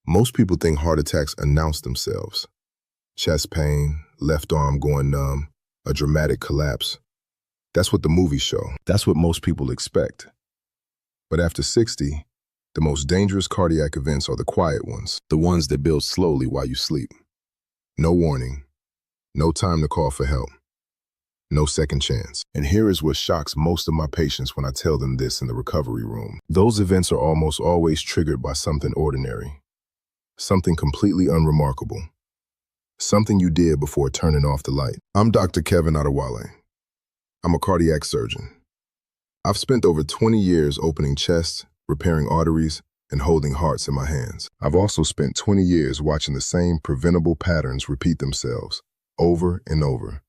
Most people think heart attacks announce themselves. Chest pain, left arm going numb, a dramatic collapse. That's what the movies show. That's what most people expect. But after 60, the most dangerous cardiac events are the quiet ones, the ones that build slowly while you sleep. No warning, no time to call for help, no second chance. And here is what shocks most of my patients when I tell them this in the recovery room. Those events are almost always triggered by something ordinary, something completely unremarkable, something you did before turning off the light. I'm Dr. Kevin Adewale. I'm a cardiac surgeon. I've spent over 20 years opening chests, repairing arteries, and holding hearts in my hands. I've also spent 20 years watching the same preventable patterns repeat themselves over and over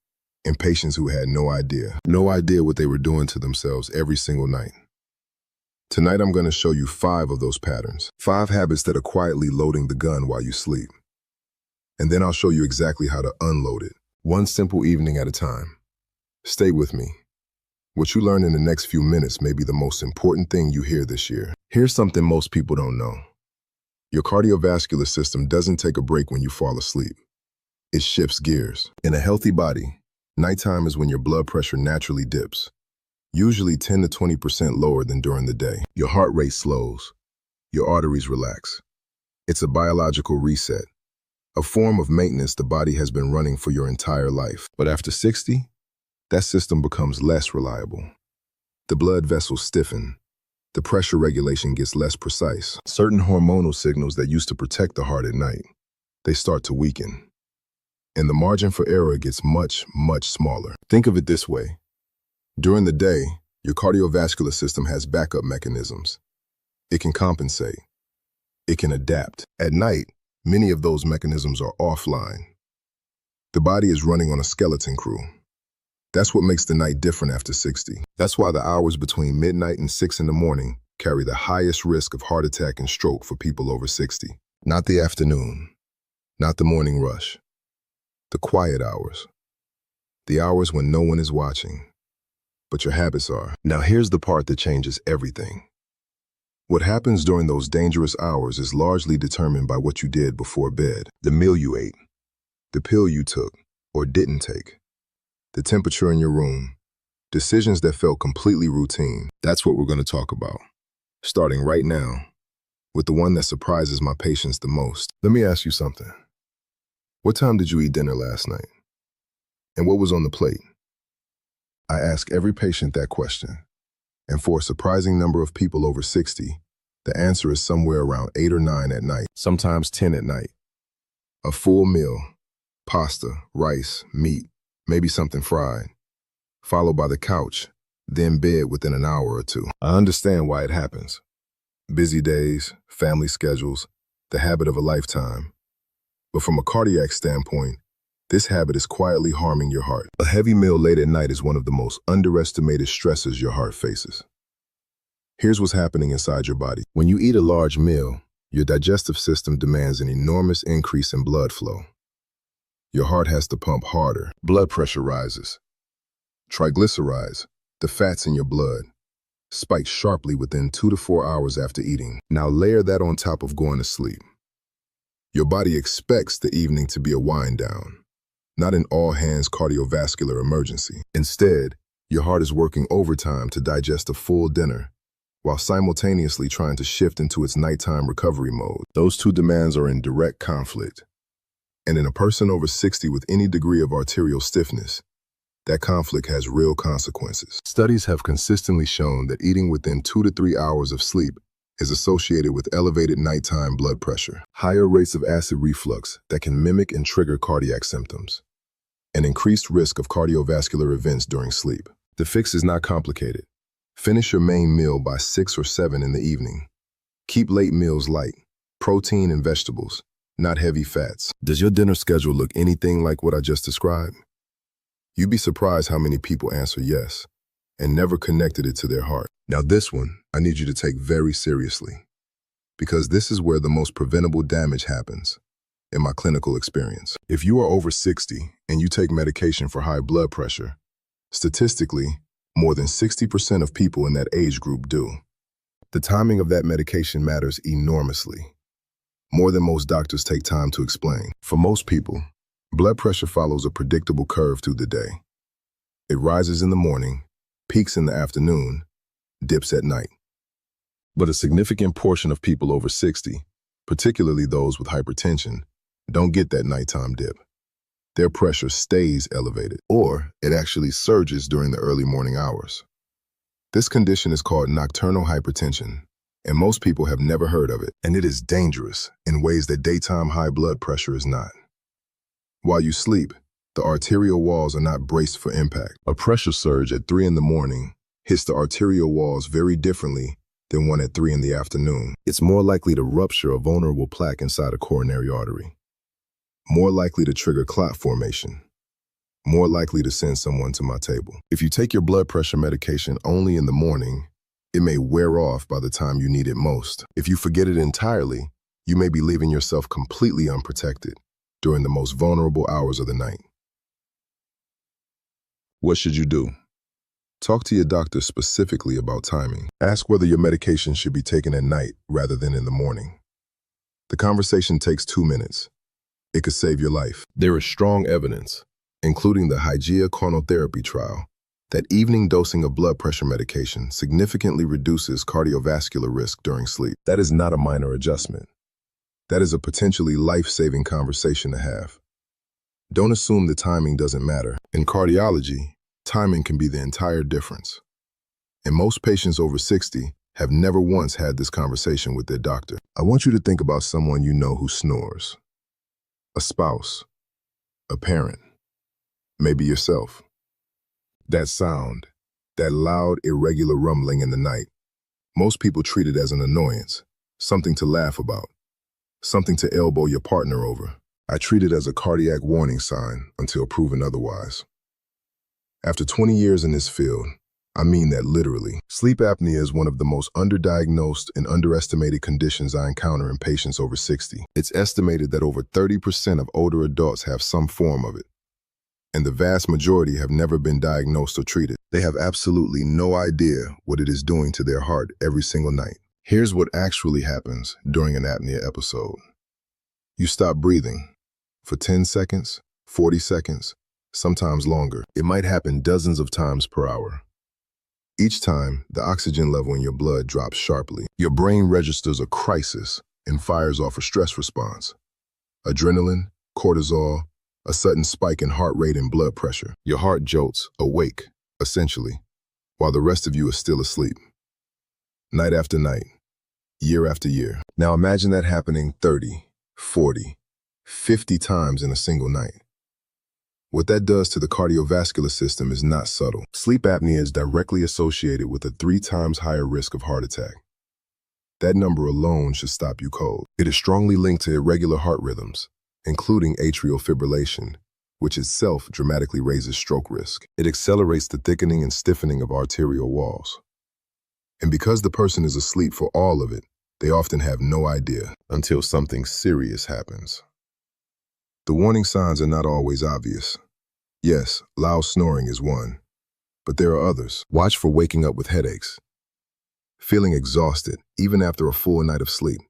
in patients who had no idea what they were doing to themselves every single night. Tonight, I'm going to show you 5 of those patterns, 5 habits that are quietly loading the gun while you sleep. And then I'll show you exactly how to unload it, one simple evening at a time. Stay with me. What you learn in the next few minutes may be the most important thing you hear this year. Here's something most people don't know. Your cardiovascular system doesn't take a break when you fall asleep. It shifts gears. In a healthy body, nighttime is when your blood pressure naturally dips, usually 10 to 20% lower than during the day. Your heart rate slows. Your arteries relax. It's a biological reset, a form of maintenance the body has been running for your entire life. But after 60, that system becomes less reliable. The blood vessels stiffen. The pressure regulation gets less precise. Certain hormonal signals that used to protect the heart at night, they start to weaken. And the margin for error gets much, much smaller. Think of it this way. During the day, your cardiovascular system has backup mechanisms. It can compensate. It can adapt. At night, many of those mechanisms are offline. The body is running on a skeleton crew. That's what makes the night different after 60. That's why the hours between midnight and 6 in the morning carry the highest risk of heart attack and stroke for people over 60. Not the afternoon, not the morning rush. The quiet hours. The hours when no one is watching, but your habits are. Now here's the part that changes everything. What happens during those dangerous hours is largely determined by what you did before bed, the meal you ate, the pill you took or didn't take, the temperature in your room, decisions that felt completely routine. That's what we're going to talk about, starting right now, with the one that surprises my patients the most. Let me ask you something. What time did you eat dinner last night? And what was on the plate? I ask every patient that question, and for a surprising number of people over 60, the answer is somewhere around 8 or 9 at night, sometimes 10 at night. A full meal, pasta, rice, meat, maybe something fried, followed by the couch, then bed within an hour or two. I understand why it happens. Busy days, family schedules, the habit of a lifetime. But from a cardiac standpoint, this habit is quietly harming your heart. A heavy meal late at night is one of the most underestimated stresses your heart faces. Here's what's happening inside your body. When you eat a large meal, your digestive system demands an enormous increase in blood flow. Your heart has to pump harder. Blood pressure rises. Triglycerides, the fats in your blood, spike sharply within 2 to 4 hours after eating. Now layer that on top of going to sleep. Your body expects the evening to be a wind down, not an all-hands cardiovascular emergency. Instead, your heart is working overtime to digest a full dinner, while simultaneously trying to shift into its nighttime recovery mode. Those two demands are in direct conflict. And in a person over 60 with any degree of arterial stiffness, that conflict has real consequences. Studies have consistently shown that eating within 2 to 3 hours of sleep is associated with elevated nighttime blood pressure, higher rates of acid reflux that can mimic and trigger cardiac symptoms, and increased risk of cardiovascular events during sleep. The fix is not complicated. Finish your main meal by 6 or 7 in the evening. Keep late meals light, protein and vegetables, not heavy fats. Does your dinner schedule look anything like what I just described? You'd be surprised how many people answer yes and never connected it to their heart. Now this one, I need you to take very seriously, because this is where the most preventable damage happens in my clinical experience. If you are over 60 and you take medication for high blood pressure, statistically, more than 60% of people in that age group do. The timing of that medication matters enormously. more than most doctors take time to explain. For most people, blood pressure follows a predictable curve through the day. It rises in the morning, peaks in the afternoon, dips at night. But a significant portion of people over 60, particularly those with hypertension, don't get that nighttime dip. Their pressure stays elevated, or it actually surges during the early morning hours. This condition is called nocturnal hypertension, and most people have never heard of it, and it is dangerous in ways that daytime high blood pressure is not. While you sleep, the arterial walls are not braced for impact. A pressure surge at 3 in the morning hits the arterial walls very differently than one at 3 in the afternoon. It's more likely to rupture a vulnerable plaque inside a coronary artery, more likely to trigger clot formation, more likely to send someone to my table. If you take your blood pressure medication only in the morning, it may wear off by the time you need it most. If you forget it entirely, you may be leaving yourself completely unprotected during the most vulnerable hours of the night. What should you do? Talk to your doctor specifically about timing. Ask whether your medication should be taken at night rather than in the morning. The conversation takes 2 minutes. It could save your life. There is strong evidence, including the Hygeia chronotherapy trial, that evening dosing of blood pressure medication significantly reduces cardiovascular risk during sleep. That is not a minor adjustment. That is a potentially life-saving conversation to have. Don't assume the timing doesn't matter. In cardiology, timing can be the entire difference. And most patients over 60 have never once had this conversation with their doctor. I want you to think about someone you know who snores. A spouse, a parent, maybe yourself. That sound, that loud, irregular rumbling in the night, most people treat it as an annoyance, something to laugh about, something to elbow your partner over. I treat it as a cardiac warning sign until proven otherwise. After 20 years in this field, I mean that literally. Sleep apnea is one of the most underdiagnosed and underestimated conditions I encounter in patients over 60. It's estimated that over 30% of older adults have some form of it, and the vast majority have never been diagnosed or treated. They have absolutely no idea what it is doing to their heart every single night. Here's what actually happens during an apnea episode. You stop breathing for 10 seconds, 40 seconds, sometimes longer. It might happen dozens of times per hour. Each time, the oxygen level in your blood drops sharply. Your brain registers a crisis and fires off a stress response. Adrenaline, cortisol, a sudden spike in heart rate and blood pressure. Your heart jolts, awake, essentially, while the rest of you is still asleep. Night after night, year after year. Now imagine that happening 30, 40, 50 times in a single night. What that does to the cardiovascular system is not subtle. Sleep apnea is directly associated with a 3 times higher risk of heart attack. That number alone should stop you cold. It is strongly linked to irregular heart rhythms, including atrial fibrillation, which itself dramatically raises stroke risk. It accelerates the thickening and stiffening of arterial walls. And because the person is asleep for all of it, they often have no idea until something serious happens. The warning signs are not always obvious. Yes, loud snoring is one, but there are others. Watch for waking up with headaches, feeling exhausted even after a full night of sleep,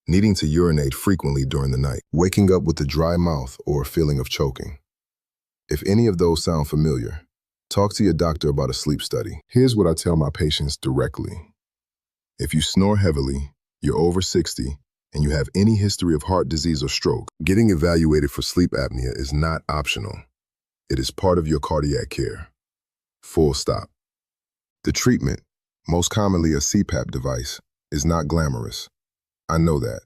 needing to urinate frequently during the night, waking up with a dry mouth or a feeling of choking. If any of those sound familiar, talk to your doctor about a sleep study. Here's what I tell my patients directly. If you snore heavily, you're over 60, and you have any history of heart disease or stroke, getting evaluated for sleep apnea is not optional. It is part of your cardiac care. Full stop. The treatment, most commonly a CPAP device, is not glamorous. I know that.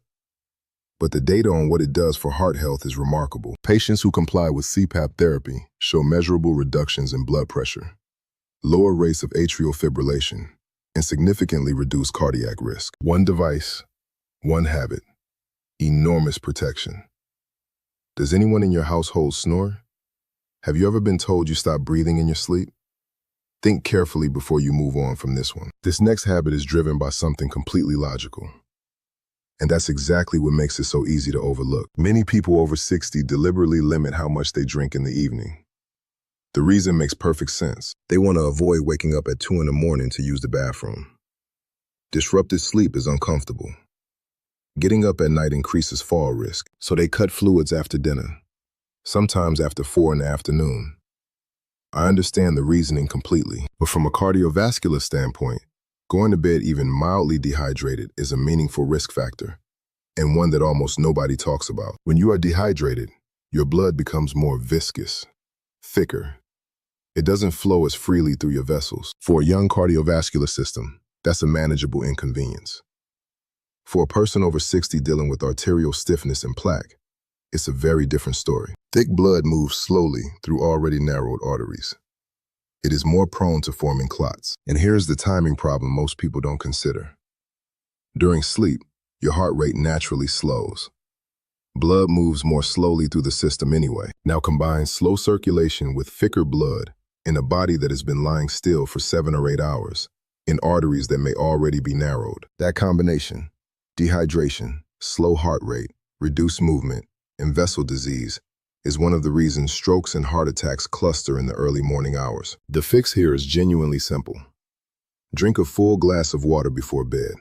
But the data on what it does for heart health is remarkable. Patients who comply with CPAP therapy show measurable reductions in blood pressure, lower rates of atrial fibrillation, and significantly reduced cardiac risk. One device, one habit, enormous protection. Does anyone in your household snore? Have you ever been told you stop breathing in your sleep? Think carefully before you move on from this one. This next habit is driven by something completely logical. And that's exactly what makes it so easy to overlook. Many people over 60 deliberately limit how much they drink in the evening. The reason makes perfect sense. They want to avoid waking up at 2 in the morning to use the bathroom. Disrupted sleep is uncomfortable. Getting up at night increases fall risk, so they cut fluids after dinner, sometimes after 4 in the afternoon. I understand the reasoning completely, but from a cardiovascular standpoint, going to bed even mildly dehydrated is a meaningful risk factor, and one that almost nobody talks about. When you are dehydrated, your blood becomes more viscous, thicker. It doesn't flow as freely through your vessels. For a young cardiovascular system, that's a manageable inconvenience. For a person over 60 dealing with arterial stiffness and plaque, it's a very different story. Thick blood moves slowly through already narrowed arteries. It is more prone to forming clots. And here's the timing problem most people don't consider. During sleep, your heart rate naturally slows. Blood moves more slowly through the system anyway. Now combine slow circulation with thicker blood in a body that has been lying still for 7 or 8 hours, in arteries that may already be narrowed. That combination, dehydration, slow heart rate, reduced movement, and vessel disease, is one of the reasons strokes and heart attacks cluster in the early morning hours. The fix here is genuinely simple. Drink a full glass of water before bed.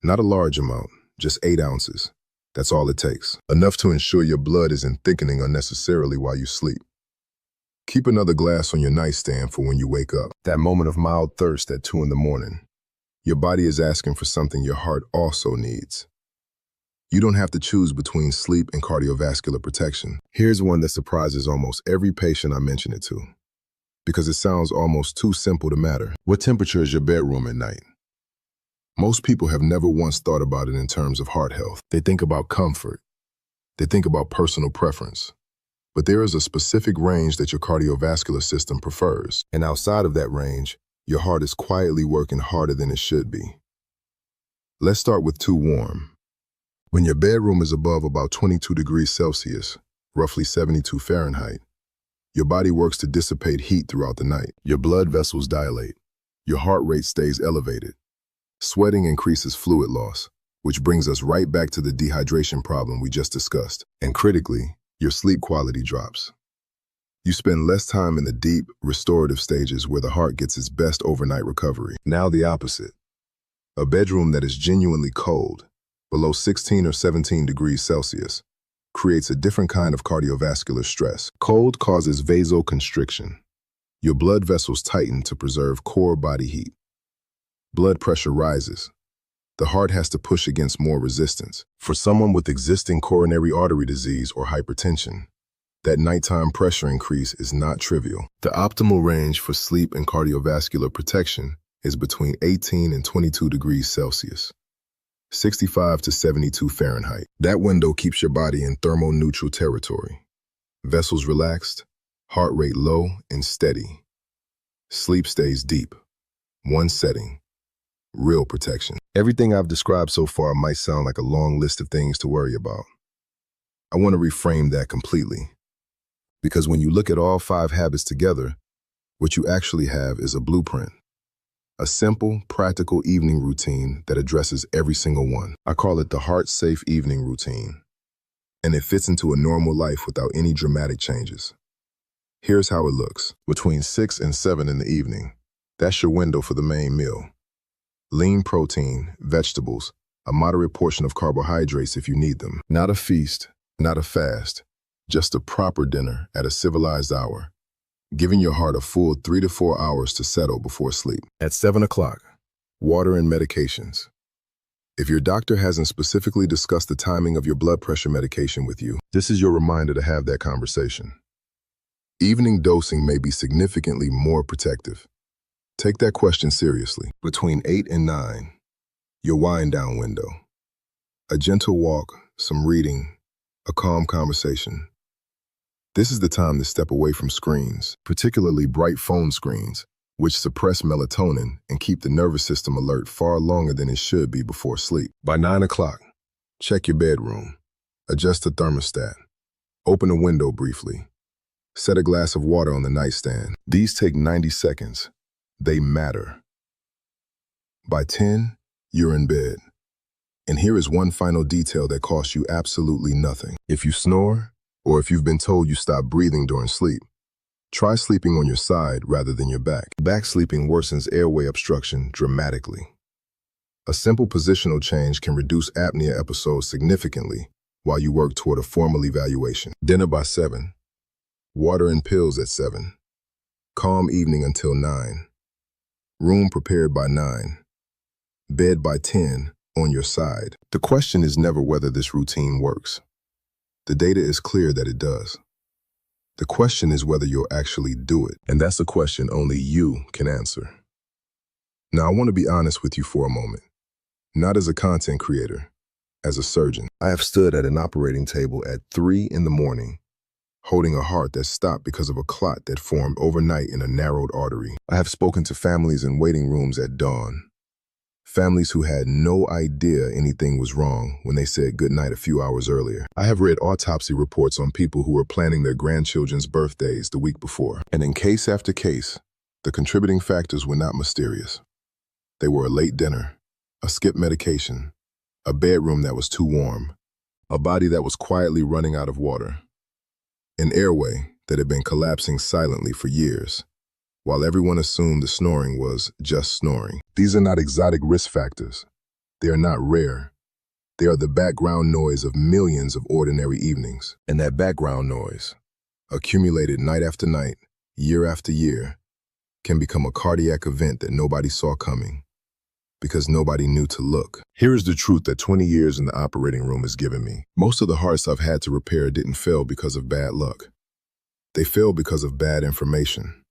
Not a large amount, just 8 ounces. That's all it takes. Enough to ensure your blood isn't thickening unnecessarily while you sleep. Keep another glass on your nightstand for when you wake up. That moment of mild thirst at 2 in the morning. Your body is asking for something your heart also needs. You don't have to choose between sleep and cardiovascular protection. Here's one that surprises almost every patient I mention it to, because it sounds almost too simple to matter. What temperature is your bedroom at night? Most people have never once thought about it in terms of heart health. They think about comfort. They think about personal preference. But there is a specific range that your cardiovascular system prefers. And outside of that range, your heart is quietly working harder than it should be. Let's start with too warm. When your bedroom is above about 22 degrees Celsius, roughly 72 Fahrenheit, your body works to dissipate heat throughout the night. Your blood vessels dilate. Your heart rate stays elevated. Sweating increases fluid loss, which brings us right back to the dehydration problem we just discussed. And critically, your sleep quality drops. You spend less time in the deep, restorative stages where the heart gets its best overnight recovery. Now the opposite. A bedroom that is genuinely cold, below 16 or 17 degrees Celsius, creates a different kind of cardiovascular stress. Cold causes vasoconstriction. Your blood vessels tighten to preserve core body heat. Blood pressure rises. The heart has to push against more resistance. For someone with existing coronary artery disease or hypertension, that nighttime pressure increase is not trivial. The optimal range for sleep and cardiovascular protection is between 18 and 22 degrees Celsius. 65 to 72 Fahrenheit. That window keeps your body in thermoneutral territory. Vessels relaxed, heart rate low and steady. Sleep stays deep. One setting. Real protection. Everything I've described so far might sound like a long list of things to worry about. I want to reframe that completely. Because when you look at all 5 habits together, what you actually have is a blueprint. A simple, practical evening routine that addresses every single one. I call it the heart-safe evening routine. And it fits into a normal life without any dramatic changes. Here's how it looks. Between 6 and 7 in the evening, that's your window for the main meal. Lean protein, vegetables, a moderate portion of carbohydrates if you need them. Not a feast, not a fast, just a proper dinner at a civilized hour, giving your heart a full 3 to 4 hours to settle before sleep. At 7 o'clock, water and medications. If your doctor hasn't specifically discussed the timing of your blood pressure medication with you, this is your reminder to have that conversation. Evening dosing may be significantly more protective. Take that question seriously. Between 8 and 9, your wind-down window. A gentle walk, some reading, a calm conversation. This is the time to step away from screens, particularly bright phone screens, which suppress melatonin and keep the nervous system alert far longer than it should be before sleep. By 9 o'clock, check your bedroom. Adjust the thermostat. Open a window briefly. Set a glass of water on the nightstand. These take 90 seconds. They matter. By 10, you're in bed. And here is one final detail that costs you absolutely nothing. If you snore, or if you've been told you stop breathing during sleep, try sleeping on your side rather than your back. Back sleeping worsens airway obstruction dramatically. A simple positional change can reduce apnea episodes significantly while you work toward a formal evaluation. Dinner by 7. Water and pills at 7. Calm evening until 9. Room prepared by 9. Bed by 10 on your side. The question is never whether this routine works. The data is clear that it does. The question is whether you'll actually do it, and that's a question only you can answer. Now, I want to be honest with you for a moment. Not as a content creator, as a surgeon. I have stood at an operating table at 3 in the morning, holding a heart that stopped because of a clot that formed overnight in a narrowed artery. I have spoken to families in waiting rooms at dawn, families who had no idea anything was wrong when they said goodnight a few hours earlier. I have read autopsy reports on people who were planning their grandchildren's birthdays the week before. And in case after case, the contributing factors were not mysterious. They were a late dinner, a skipped medication, a bedroom that was too warm, a body that was quietly running out of water, an airway that had been collapsing silently for years, while everyone assumed the snoring was just snoring. These are not exotic risk factors. They are not rare. They are the background noise of millions of ordinary evenings. And that background noise, accumulated night after night, year after year, can become a cardiac event that nobody saw coming, because nobody knew to look. Here is the truth that 20 years in the operating room has given me. Most of the hearts I've had to repair didn't fail because of bad luck. They failed because of bad information.